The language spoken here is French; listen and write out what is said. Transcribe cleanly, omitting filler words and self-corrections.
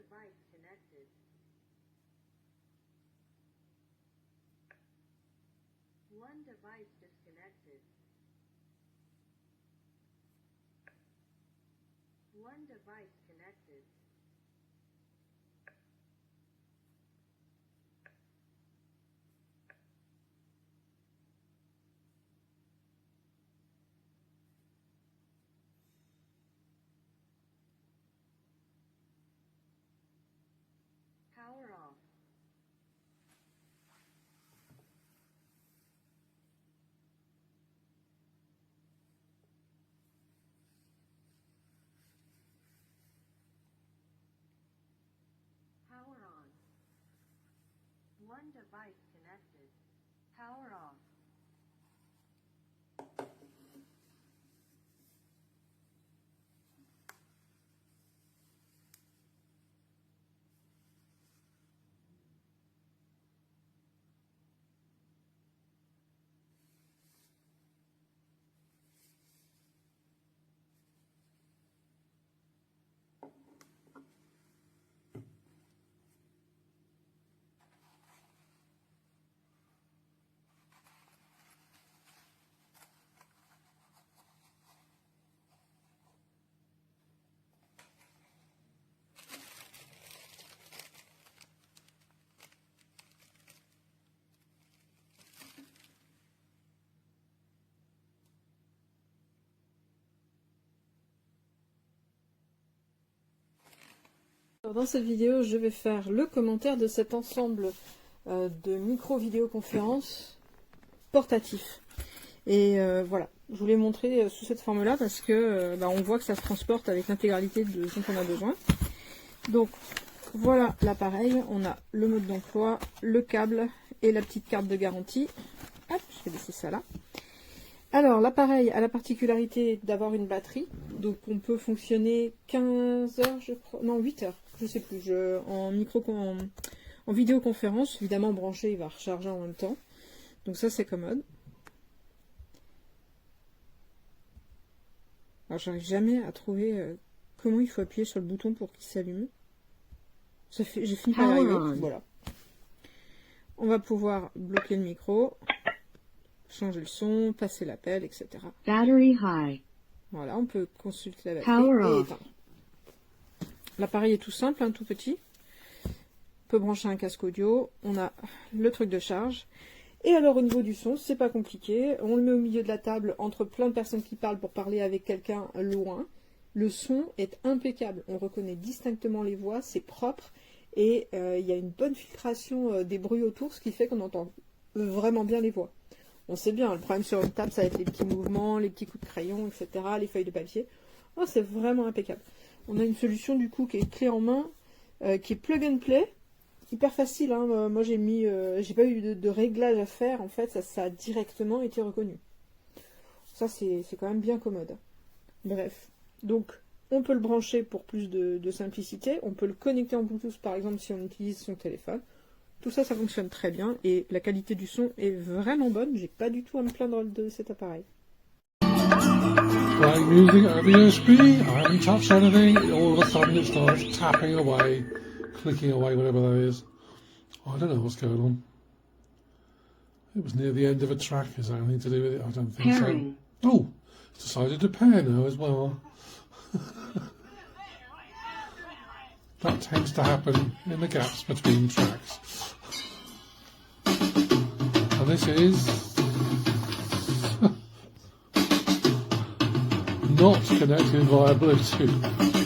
device connected. One device disconnected. One device connected. Power off. Power on. One device connected. Power off. Alors, dans cette vidéo, je vais faire le commentaire de cet ensemble de micro-vidéoconférences portatifs. Et voilà, je voulais montrer sous cette forme-là parce que on voit que ça se transporte avec l'intégralité de ce qu'on a besoin. Donc voilà l'appareil, on a le mode d'emploi, le câble et la petite carte de garantie. Hop, je vais laisser ça là. Alors l'appareil a la particularité d'avoir une batterie, donc on peut fonctionner 15 heures, je crois, non 8 heures, je sais plus, en vidéoconférence, évidemment branché, il va recharger en même temps, donc ça c'est commode. Alors j'arrive jamais à trouver comment il faut appuyer sur le bouton pour qu'il s'allume. J'ai fini par y arriver, voilà. On va pouvoir bloquer le micro, changer le son, passer l'appel, etc. Battery high. Voilà, on peut consulter la batterie et éteindre. L'appareil est tout simple, hein, tout petit. On peut brancher un casque audio. On a le truc de charge. Et alors au niveau du son, c'est pas compliqué. On le met au milieu de la table entre plein de personnes qui parlent pour parler avec quelqu'un loin. Le son est impeccable. On reconnaît distinctement les voix, c'est propre. Et il y a une bonne filtration des bruits autour, ce qui fait qu'on entend vraiment bien les voix. On sait bien, le problème sur une table, ça va être les petits mouvements, les petits coups de crayon, etc., les feuilles de papier. Oh, c'est vraiment impeccable. On a une solution du coup qui est clé en main, qui est plug and play, hyper facile. Hein. Moi, j'ai pas eu de réglage à faire. En fait, ça a directement été reconnu. Ça, c'est quand même bien commode. Bref, donc on peut le brancher pour plus de simplicité. On peut le connecter en Bluetooth, par exemple, si on utilise son téléphone. Tout ça, ça fonctionne très bien et la qualité du son est vraiment bonne. J'ai pas du tout à me plaindre de cet appareil. Playing music over USB, I haven't touched anything, all of a sudden it starts tapping away, clicking away, whatever that is. I don't know what's going on. It was near the end of a track, is that anything to do with it? I don't think Pairing. so. Oh, it's decided to pair now as well. That tends to happen in the gaps between tracks. And this is not connected via Bluetooth.